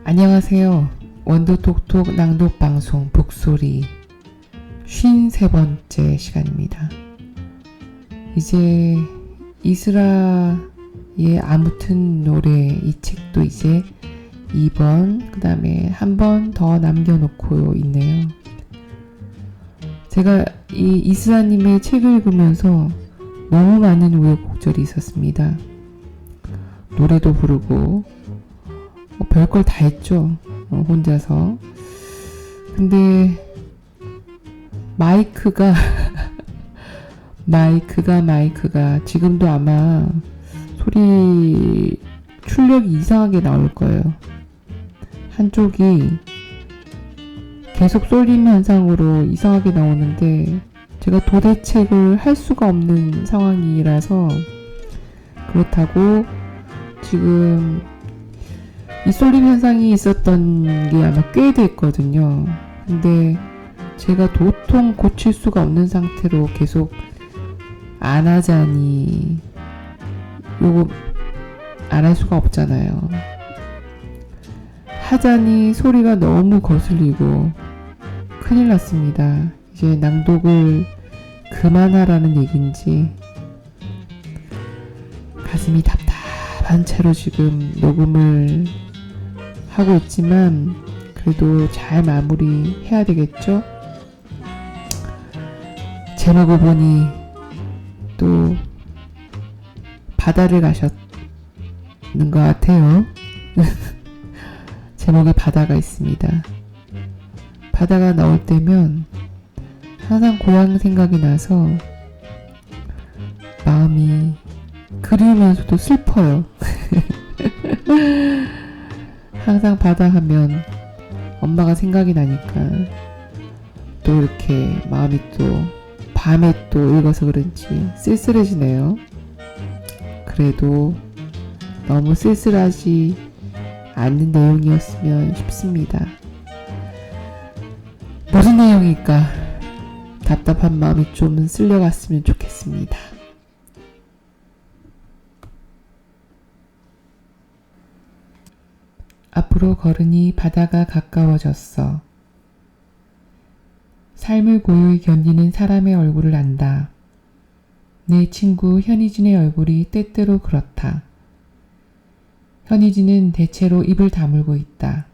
안녕하세요. 원더톡톡 낭독방송 북소리 53번째 시간입니다. 이제 이스라의 아무튼 노래 이 책도 이제 2번 그 다음에 한 번 더 남겨놓고 있네요. 제가 이 이스라님의 책을 읽으면서 너무 많은 우여곡절이 있었습니다. 노래도 부르고 별걸 다 했죠. 혼자서. 근데 마이크가 지금도 아마 소리 출력이 이상하게 나올 거예요. 한쪽이 계속 쏠림 현상으로 이상하게 나오는데 제가 도대책을 할 수가 없는 상황이라서 그렇다고 지금 이 쏠림 현상이 있었던 게 아마 꽤 됐거든요. 근데 제가 도통 고칠 수가 없는 상태로 계속 안 하자니 요거 안 할 수가 없잖아요. 하자니 소리가 너무 거슬리고 큰일 났습니다. 이제 낭독을 그만하라는 얘기인지 가슴이 답답한 채로 지금 녹음을 하고 있지만 그래도 잘 마무리해야 되겠죠? 제목을 보니 또 바다를 가셨는 것 같아요. 제목에 바다가 있습니다. 바다가 나올 때면 항상 고향 생각이 나서 마음이 그리우면서도 슬퍼요. 항상 바다 하면 엄마가 생각이 나니까 또 이렇게 마음이 또 밤에 또 읽어서 그런지 쓸쓸해지네요. 그래도 너무 쓸쓸하지 않는 내용이었으면 싶습니다. 무슨 내용일까? 답답한 마음이 좀 쓸려갔으면 좋겠습니다. 앞으로 걸으니 바다가 가까워졌어. 삶을 고요히 견디는 사람의 얼굴을 안다. 내 친구 현희진의 얼굴이 때때로 그렇다. 현희진은 대체로 입을 다물고 있다.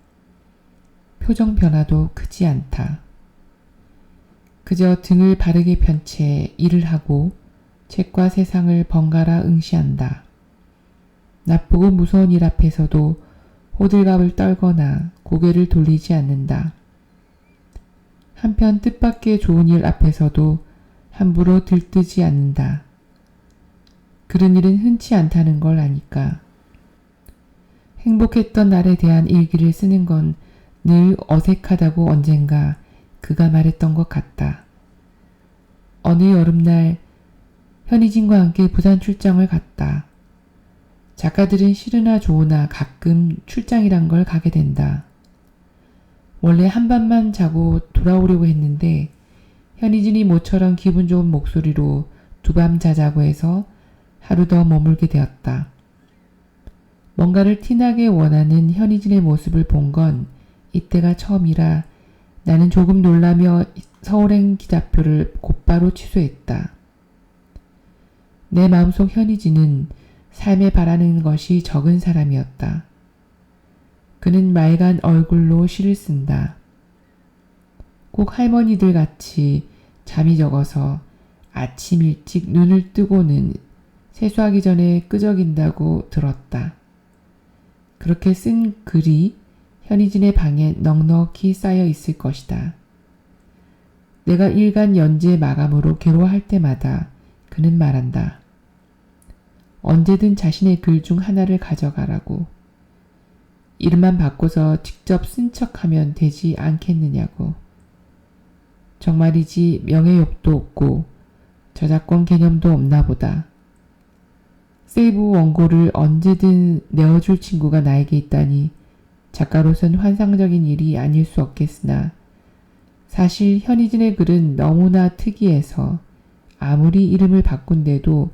표정 변화도 크지 않다. 그저 등을 바르게 편 채 일을 하고 책과 세상을 번갈아 응시한다. 나쁘고 무서운 일 앞에서도 호들갑을 떨거나 고개를 돌리지 않는다. 한편 뜻밖의 좋은 일 앞에서도 함부로 들뜨지 않는다. 그런 일은 흔치 않다는 걸 아니까. 행복했던 날에 대한 일기를 쓰는 건 늘 어색하다고 언젠가 그가 말했던 것 같다. 어느 여름날 현희진과 함께 부산 출장을 갔다. 작가들은 싫으나 좋으나 가끔 출장이란 걸 가게 된다. 원래 한 밤만 자고 돌아오려고 했는데 현희진이 모처럼 기분 좋은 목소리로 두 밤 자자고 해서 하루 더 머물게 되었다. 뭔가를 티나게 원하는 현희진의 모습을 본 건 이때가 처음이라 나는 조금 놀라며 서울행 기차표를 곧바로 취소했다. 내 마음속 현희진은 삶에 바라는 것이 적은 사람이었다. 그는 맑은 얼굴로 시를 쓴다. 꼭 할머니들 같이 잠이 적어서 아침 일찍 눈을 뜨고는 세수하기 전에 끄적인다고 들었다. 그렇게 쓴 글이 현희진의 방에 넉넉히 쌓여 있을 것이다. 내가 일간 연재 마감으로 괴로워할 때마다 그는 말한다. 언제든 자신의 글 중 하나를 가져가라고. 이름만 바꿔서 직접 쓴 척하면 되지 않겠느냐고. 정말이지 명예욕도 없고 저작권 개념도 없나 보다. 세이브 원고를 언제든 내어줄 친구가 나에게 있다니 작가로선 환상적인 일이 아닐 수 없겠으나 사실 현희진의 글은 너무나 특이해서 아무리 이름을 바꾼데도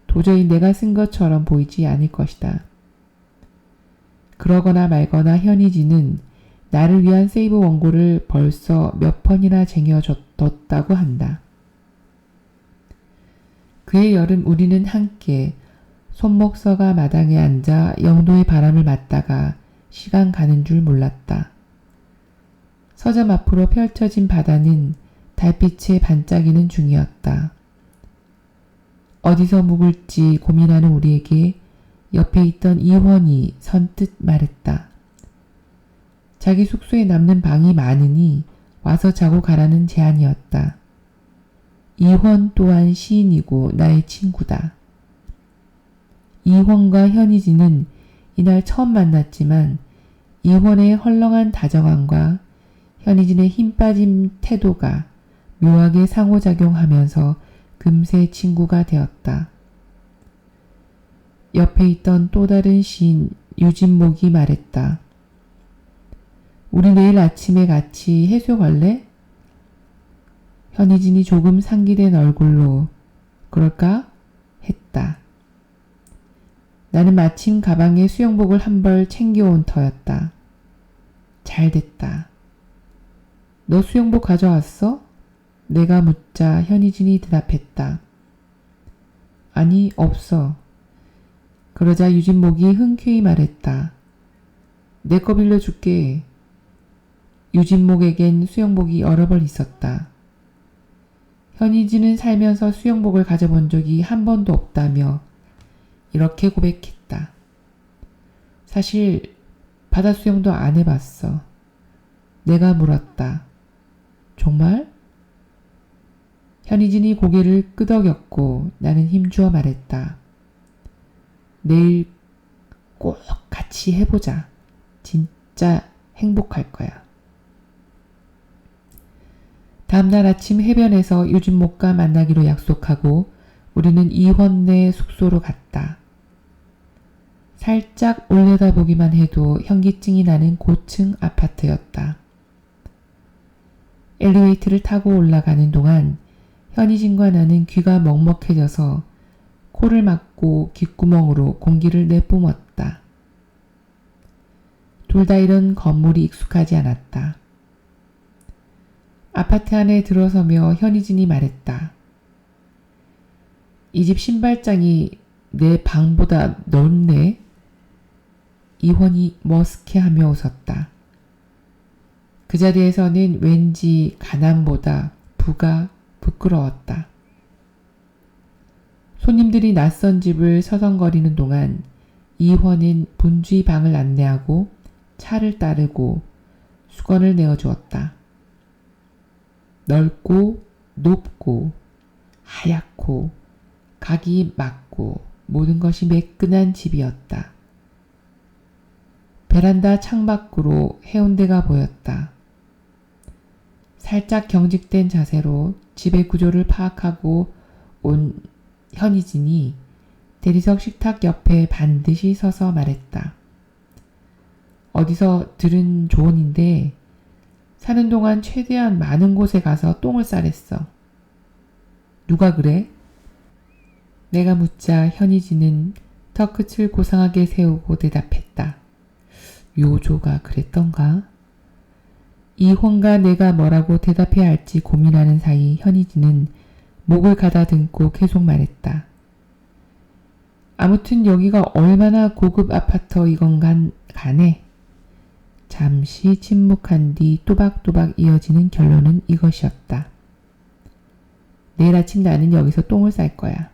도저히 내가 쓴 것처럼 보이지 않을 것이다. 그러거나 말거나 현희진은 나를 위한 세이브 원고를 벌써 몇 번이나 쟁여뒀다고 한다. 그해 여름 우리는 함께 손목서가 마당에 앉아 영도의 바람을 맞다가 시간 가는 줄 몰랐다. 서점 앞으로 펼쳐진 바다는 달빛에 반짝이는 중이었다. 어디서 묵을지 고민하는 우리에게 옆에 있던 이원이 선뜻 말했다. 자기 숙소에 남는 방이 많으니 와서 자고 가라는 제안이었다. 이원 또한 시인이고 나의 친구다. 이원과 현희진은 이날 처음 만났지만 이원의 헐렁한 다정함과 현희진의 힘 빠진 태도가 묘하게 상호작용하면서 금세 친구가 되었다. 옆에 있던 또 다른 시인 유진목이 말했다. 우리 내일 아침에 같이 해수욕 갈래? 현희진이 조금 상기된 얼굴로 그럴까? 했다. 나는 마침 가방에 수영복을 한 벌 챙겨온 터였다. 잘 됐다. 너 수영복 가져왔어? 내가 묻자 현희진이 대답했다. 아니, 없어. 그러자 유진목이 흔쾌히 말했다. 내 거 빌려줄게. 유진목에겐 수영복이 여러 벌 있었다. 현희진은 살면서 수영복을 가져본 적이 한 번도 없다며 이렇게 고백했다. 사실 바다 수영도 안 해봤어. 내가 물었다. 정말? 현희진이 고개를 끄덕였고 나는 힘주어 말했다. 내일 꼭 같이 해보자. 진짜 행복할 거야. 다음날 아침 해변에서 유진목과 만나기로 약속하고 우리는 이원네 숙소로 갔다. 살짝 올려다보기만 해도 현기증이 나는 고층 아파트였다. 엘리베이터를 타고 올라가는 동안 현희진과 나는 귀가 먹먹해져서 코를 막고 귓구멍으로 공기를 내뿜었다. 둘 다 이런 건물이 익숙하지 않았다. 아파트 안에 들어서며 현희진이 말했다. 이 집 신발장이 내 방보다 넓네. 이원이 머쓱해하며 웃었다. 그 자리에서는 왠지 가난보다 부가 부끄러웠다. 손님들이 낯선 집을 서성거리는 동안 이원은 분주히 방을 안내하고 차를 따르고 수건을 내어주었다. 넓고 높고 하얗고 각이 맞고 모든 것이 매끈한 집이었다. 베란다 창밖으로 해운대가 보였다. 살짝 경직된 자세로 집의 구조를 파악하고 온 현희진이 대리석 식탁 옆에 반드시 서서 말했다. 어디서 들은 조언인데 사는 동안 최대한 많은 곳에 가서 똥을 싸랬어. 누가 그래? 내가 묻자 현희진은 턱끝을 고상하게 세우고 대답했다. 요조가 그랬던가? 이혼과 내가 뭐라고 대답해야 할지 고민하는 사이 현희진은 목을 가다듬고 계속 말했다. 아무튼 여기가 얼마나 고급 아파트이건 간에. 잠시 침묵한 뒤 또박또박 이어지는 결론은 이것이었다. 내일 아침 나는 여기서 똥을 쌀 거야.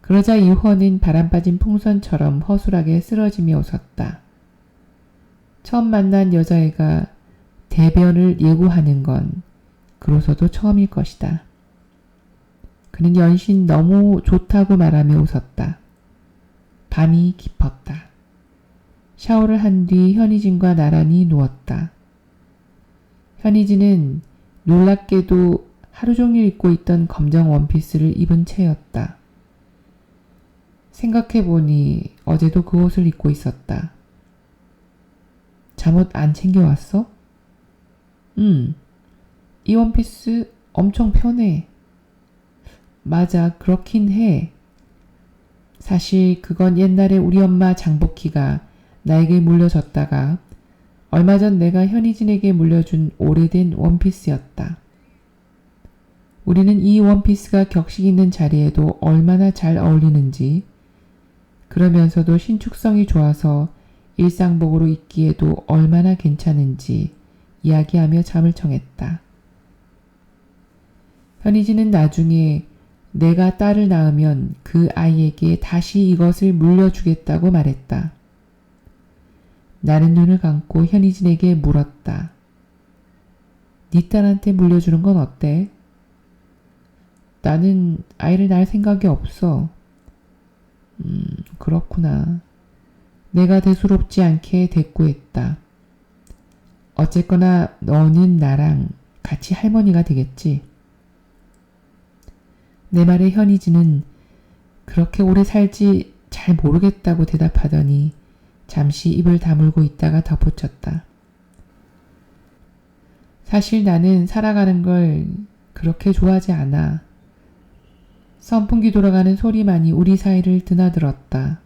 그러자 이원은 바람 빠진 풍선처럼 허술하게 쓰러지며 웃었다. 처음 만난 여자애가 대변을 예고하는 건 그로서도 처음일 것이다. 그는 연신 너무 좋다고 말하며 웃었다. 밤이 깊었다. 샤워를 한 뒤 현희진과 나란히 누웠다. 현희진은 놀랍게도 하루 종일 입고 있던 검정 원피스를 입은 채였다. 생각해보니 어제도 그 옷을 입고 있었다. 잠옷 안 챙겨왔어? 이 원피스 엄청 편해. 맞아, 그렇긴 해. 사실 그건 옛날에 우리 엄마 장복희가 나에게 물려줬다가 얼마 전 내가 현희진에게 물려준 오래된 원피스였다. 우리는 이 원피스가 격식 있는 자리에도 얼마나 잘 어울리는지, 그러면서도 신축성이 좋아서 일상복으로 입기에도 얼마나 괜찮은지 이야기하며 잠을 청했다. 현희진은 나중에 내가 딸을 낳으면 그 아이에게 다시 이것을 물려주겠다고 말했다. 나는 눈을 감고 현희진에게 물었다. 네 딸한테 물려주는 건 어때? 나는 아이를 낳을 생각이 없어. 그렇구나. 내가 대수롭지 않게 대꾸했다. 어쨌거나 너는 나랑 같이 할머니가 되겠지. 내 말에 현희진은 그렇게 오래 살지 잘 모르겠다고 대답하더니 잠시 입을 다물고 있다가 덧붙였다. 사실 나는 살아가는 걸 그렇게 좋아하지 않아. 선풍기 돌아가는 소리만이 우리 사이를 드나들었다.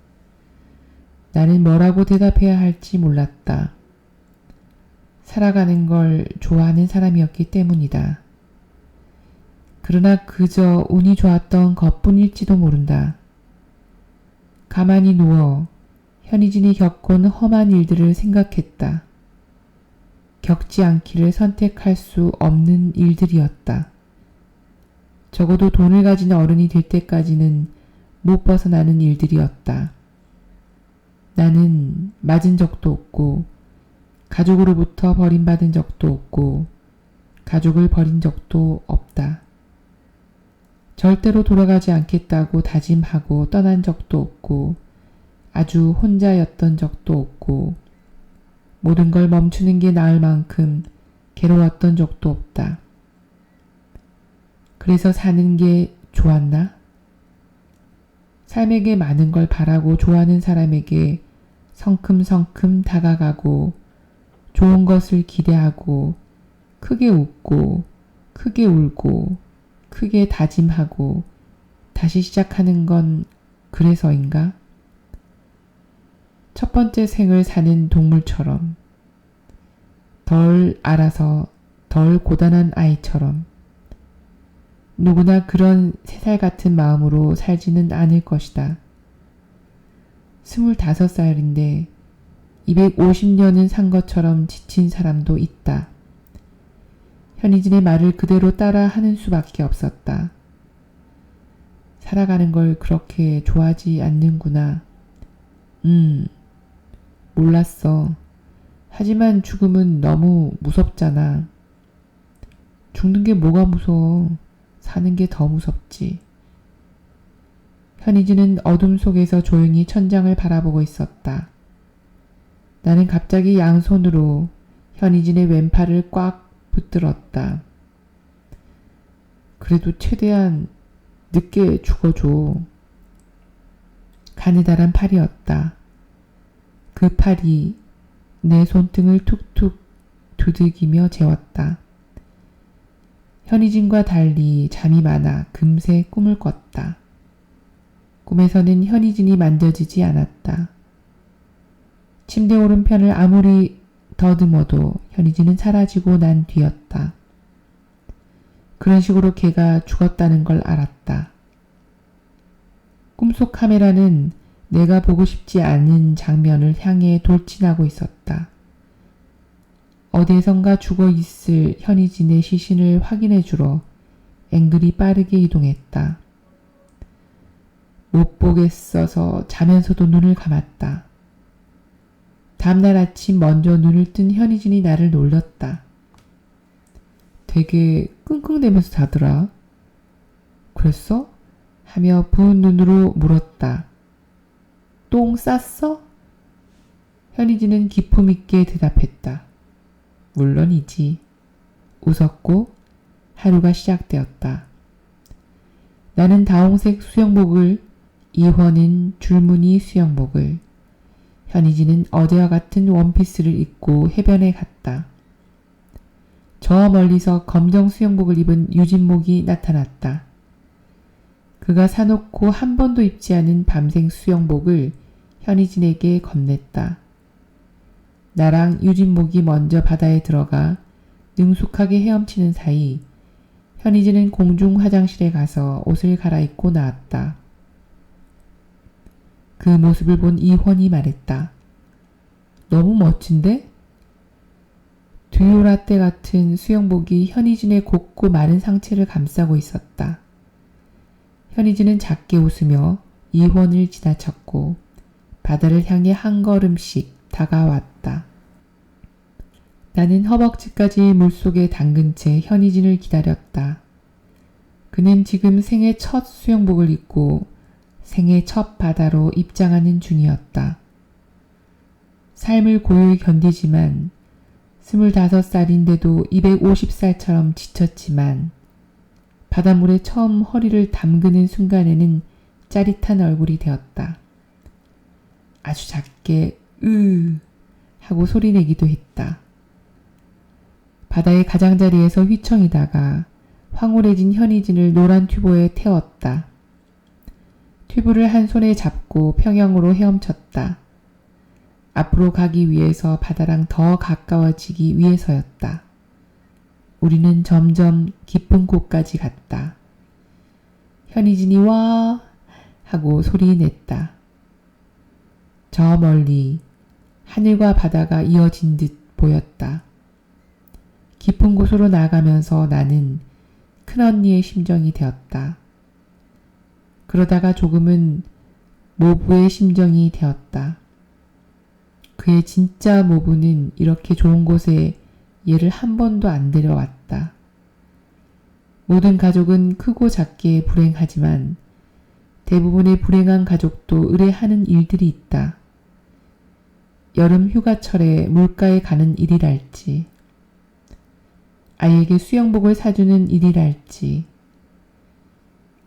나는 뭐라고 대답해야 할지 몰랐다. 살아가는 걸 좋아하는 사람이었기 때문이다. 그러나 그저 운이 좋았던 것뿐일지도 모른다. 가만히 누워 현희진이 겪은 험한 일들을 생각했다. 겪지 않기를 선택할 수 없는 일들이었다. 적어도 돈을 가진 어른이 될 때까지는 못 벗어나는 일들이었다. 나는 맞은 적도 없고 가족으로부터 버림받은 적도 없고 가족을 버린 적도 없다. 절대로 돌아가지 않겠다고 다짐하고 떠난 적도 없고 아주 혼자였던 적도 없고 모든 걸 멈추는 게 나을 만큼 괴로웠던 적도 없다. 그래서 사는 게 좋았나? 삶에게 많은 걸 바라고 좋아하는 사람에게 성큼성큼 다가가고 좋은 것을 기대하고 크게 웃고 크게 울고 크게 다짐하고 다시 시작하는 건 그래서인가? 첫 번째 생을 사는 동물처럼, 덜 알아서 덜 고단한 아이처럼 누구나 그런 3살 같은 마음으로 살지는 않을 것이다. 25살인데 250년은 산 것처럼 지친 사람도 있다. 현희진의 말을 그대로 따라 하는 수밖에 없었다. 살아가는 걸 그렇게 좋아하지 않는구나. 몰랐어. 하지만 죽음은 너무 무섭잖아. 죽는 게 뭐가 무서워. 사는 게 더 무섭지. 현희진은 어둠 속에서 조용히 천장을 바라보고 있었다. 나는 갑자기 양손으로 현희진의 왼팔을 꽉 붙들었다. 그래도 최대한 늦게 죽어줘. 가느다란 팔이었다. 그 팔이 내 손등을 툭툭 두들기며 재웠다. 현희진과 달리 잠이 많아 금세 꿈을 꿨다. 꿈에서는 현희진이 만져지지 않았다. 침대 오른편을 아무리 더듬어도 현희진은 사라지고 난 뒤였다. 그런 식으로 걔가 죽었다는 걸 알았다. 꿈속 카메라는 내가 보고 싶지 않은 장면을 향해 돌진하고 있었다. 어디에선가 죽어있을 현희진의 시신을 확인해주러 앵글이 빠르게 이동했다. 못 보겠어서 자면서도 눈을 감았다. 다음날 아침 먼저 눈을 뜬 현희진이 나를 놀렸다. 되게 끙끙대면서 자더라. 그랬어? 하며 부은 눈으로 물었다. 똥 쌌어? 현희진은 기품있게 대답했다. 물론이지. 웃었고 하루가 시작되었다. 나는 다홍색 수영복을, 이헌은 줄무늬 수영복을, 현희진은 어제와 같은 원피스를 입고 해변에 갔다. 저 멀리서 검정 수영복을 입은 유진목이 나타났다. 그가 사놓고 한 번도 입지 않은 밤생 수영복을 현희진에게 건넸다. 나랑 유진목이 먼저 바다에 들어가 능숙하게 헤엄치는 사이 현이진은 공중 화장실에 가서 옷을 갈아입고 나왔다. 그 모습을 본 이헌이 말했다. 너무 멋진데? 듀오라떼 같은 수영복이 현이진의 곱고 마른 상체를 감싸고 있었다. 현이진은 작게 웃으며 이헌을 지나쳤고 바다를 향해 한 걸음씩 다가왔다. 나는 허벅지까지 물속에 담근 채 현이진을 기다렸다. 그는 지금 생애 첫 수영복을 입고 생애 첫 바다로 입장하는 중이었다. 삶을 고요히 견디지만 25살인데도 250살처럼 지쳤지만 바닷물에 처음 허리를 담그는 순간에는 짜릿한 얼굴이 되었다. 아주 작게 하고 소리내기도 했다. 바다의 가장자리에서 휘청이다가 황홀해진 현이진을 노란 튜브에 태웠다. 튜브를 한 손에 잡고 평영으로 헤엄쳤다. 앞으로 가기 위해서 바다랑 더 가까워지기 위해서였다. 우리는 점점 깊은 곳까지 갔다. 현이진이 와 하고 소리냈다. 저 멀리 하늘과 바다가 이어진 듯 보였다. 깊은 곳으로 나아가면서 나는 큰언니의 심정이 되었다. 그러다가 조금은 모부의 심정이 되었다. 그의 진짜 모부는 이렇게 좋은 곳에 얘를 한 번도 안 데려왔다. 모든 가족은 크고 작게 불행하지만 대부분의 불행한 가족도 의뢰하는 일들이 있다. 여름 휴가철에 물가에 가는 일이랄지, 아이에게 수영복을 사주는 일이랄지,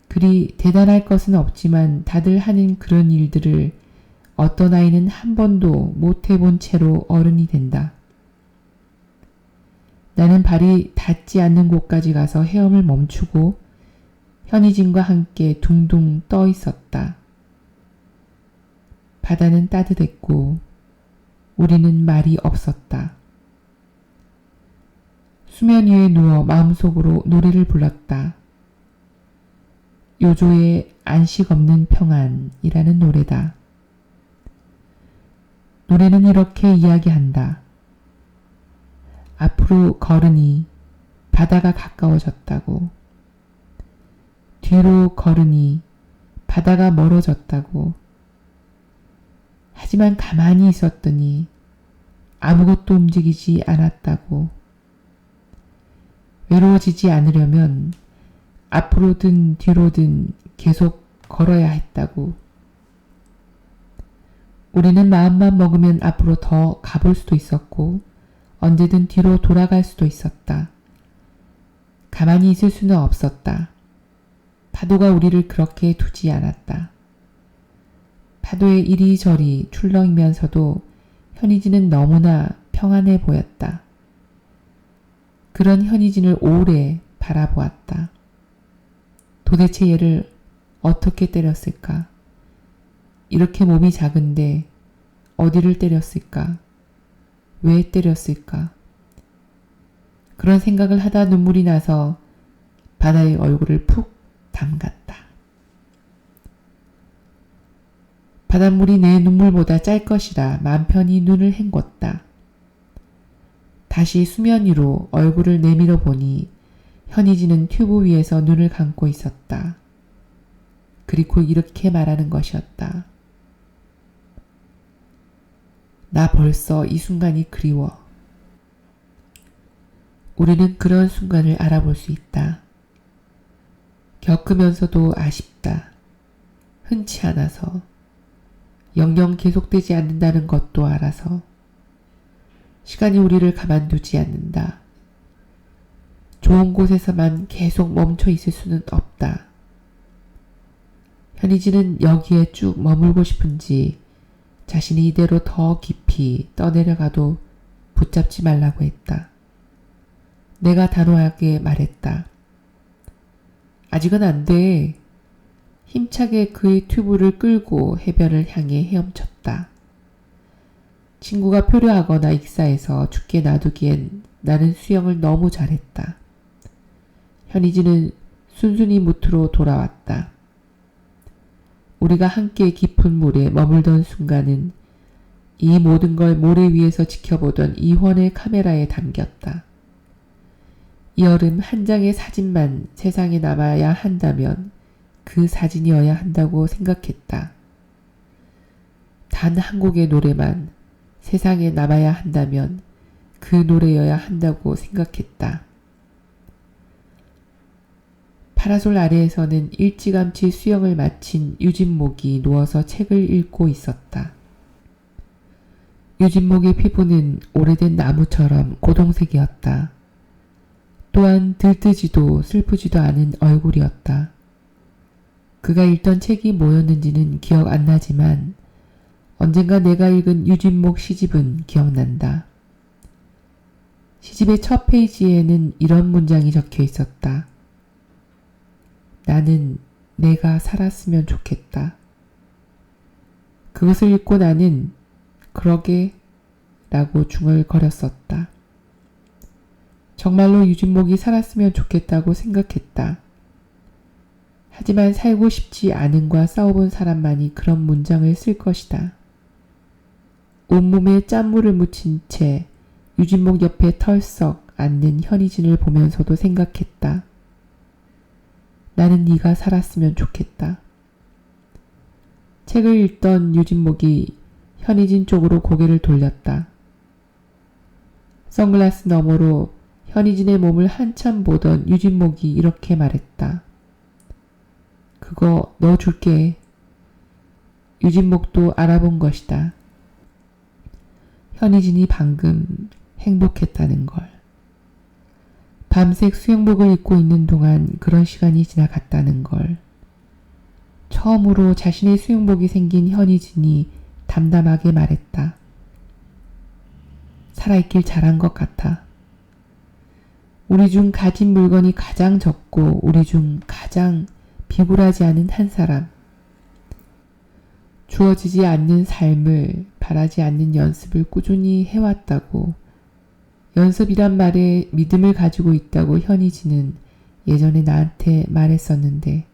그리 대단할 것은 없지만 다들 하는 그런 일들을 어떤 아이는 한 번도 못 해본 채로 어른이 된다. 나는 발이 닿지 않는 곳까지 가서 헤엄을 멈추고 현이진과 함께 둥둥 떠 있었다. 바다는 따뜻했고 우리는 말이 없었다. 수면 위에 누워 마음속으로 노래를 불렀다. 요조의 안식 없는 평안이라는 노래다. 노래는 이렇게 이야기한다. 앞으로 걸으니 바다가 가까워졌다고. 뒤로 걸으니 바다가 멀어졌다고. 하지만 가만히 있었더니 아무것도 움직이지 않았다고. 외로워지지 않으려면 앞으로든 뒤로든 계속 걸어야 했다고. 우리는 마음만 먹으면 앞으로 더 가볼 수도 있었고 언제든 뒤로 돌아갈 수도 있었다. 가만히 있을 수는 없었다. 파도가 우리를 그렇게 두지 않았다. 파도에 이리저리 출렁이면서도 현이진은 너무나 평안해 보였다. 그런 현이진을 오래 바라보았다. 도대체 얘를 어떻게 때렸을까? 이렇게 몸이 작은데 어디를 때렸을까? 왜 때렸을까? 그런 생각을 하다 눈물이 나서 바다의 얼굴을 푹 담갔다. 바닷물이 내 눈물보다 짤 것이라 맘 편히 눈을 헹궜다. 다시 수면 위로 얼굴을 내밀어 보니 현이진은 튜브 위에서 눈을 감고 있었다. 그리고 이렇게 말하는 것이었다. 나 벌써 이 순간이 그리워. 우리는 그런 순간을 알아볼 수 있다. 겪으면서도 아쉽다. 흔치 않아서. 영영 계속되지 않는다는 것도 알아서. 시간이 우리를 가만두지 않는다. 좋은 곳에서만 계속 멈춰 있을 수는 없다. 현이진은 여기에 쭉 머물고 싶은지 자신이 이대로 더 깊이 떠내려가도 붙잡지 말라고 했다. 내가 단호하게 말했다. 아직은 안 돼. 힘차게 그의 튜브를 끌고 해변을 향해 헤엄쳤다. 친구가 표류하거나 익사해서 죽게 놔두기엔 나는 수영을 너무 잘했다. 현희진은 순순히 무트로 돌아왔다. 우리가 함께 깊은 물에 머물던 순간은 이 모든 걸 모래 위에서 지켜보던 이원의 카메라에 담겼다. 이 여름 한 장의 사진만 세상에 남아야 한다면 그 사진이어야 한다고 생각했다. 단 한 곡의 노래만 세상에 남아야 한다면 그 노래여야 한다고 생각했다. 파라솔 아래에서는 일찌감치 수영을 마친 유진목이 누워서 책을 읽고 있었다. 유진목의 피부는 오래된 나무처럼 고동색이었다. 또한 들뜨지도 슬프지도 않은 얼굴이었다. 그가 읽던 책이 뭐였는지는 기억 안 나지만 언젠가 내가 읽은 유진목 시집은 기억난다. 시집의 첫 페이지에는 이런 문장이 적혀 있었다. 나는 내가 살았으면 좋겠다. 그것을 읽고 나는 그러게 라고 중얼거렸었다. 정말로 유진목이 살았으면 좋겠다고 생각했다. 하지만 살고 싶지 않은과 싸워본 사람만이 그런 문장을 쓸 것이다. 온몸에 짠물을 묻힌 채 유진목 옆에 털썩 앉는 현희진을 보면서도 생각했다. 나는 네가 살았으면 좋겠다. 책을 읽던 유진목이 현희진 쪽으로 고개를 돌렸다. 선글라스 너머로 현희진의 몸을 한참 보던 유진목이 이렇게 말했다. 그거 너 줄게. 유진목도 알아본 것이다. 현희진이 방금 행복했다는 걸. 밤색 수영복을 입고 있는 동안 그런 시간이 지나갔다는 걸. 처음으로 자신의 수영복이 생긴 현희진이 담담하게 말했다. 살아있길 잘한 것 같아. 우리 중 가진 물건이 가장 적고 우리 중 가장 비굴하지 않은 한 사람. 주어지지 않는 삶을 바라지 않는 연습을 꾸준히 해왔다고, 연습이란 말에 믿음을 가지고 있다고 현희진은 예전에 나한테 말했었는데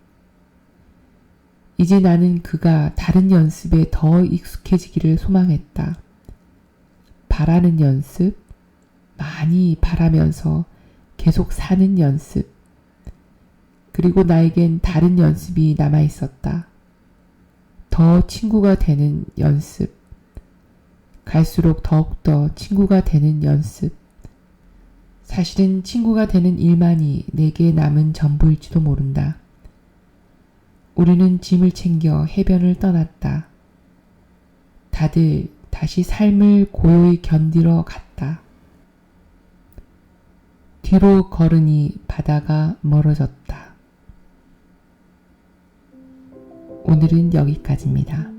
이제 나는 그가 다른 연습에 더 익숙해지기를 소망했다. 바라는 연습, 많이 바라면서 계속 사는 연습, 그리고 나에겐 다른 연습이 남아있었다. 더 친구가 되는 연습, 갈수록 더욱더 친구가 되는 연습. 사실은 친구가 되는 일만이 내게 남은 전부일지도 모른다. 우리는 짐을 챙겨 해변을 떠났다. 다들 다시 삶을 고요히 견디러 갔다. 뒤로 걸으니 바다가 멀어졌다. 오늘은 여기까지입니다.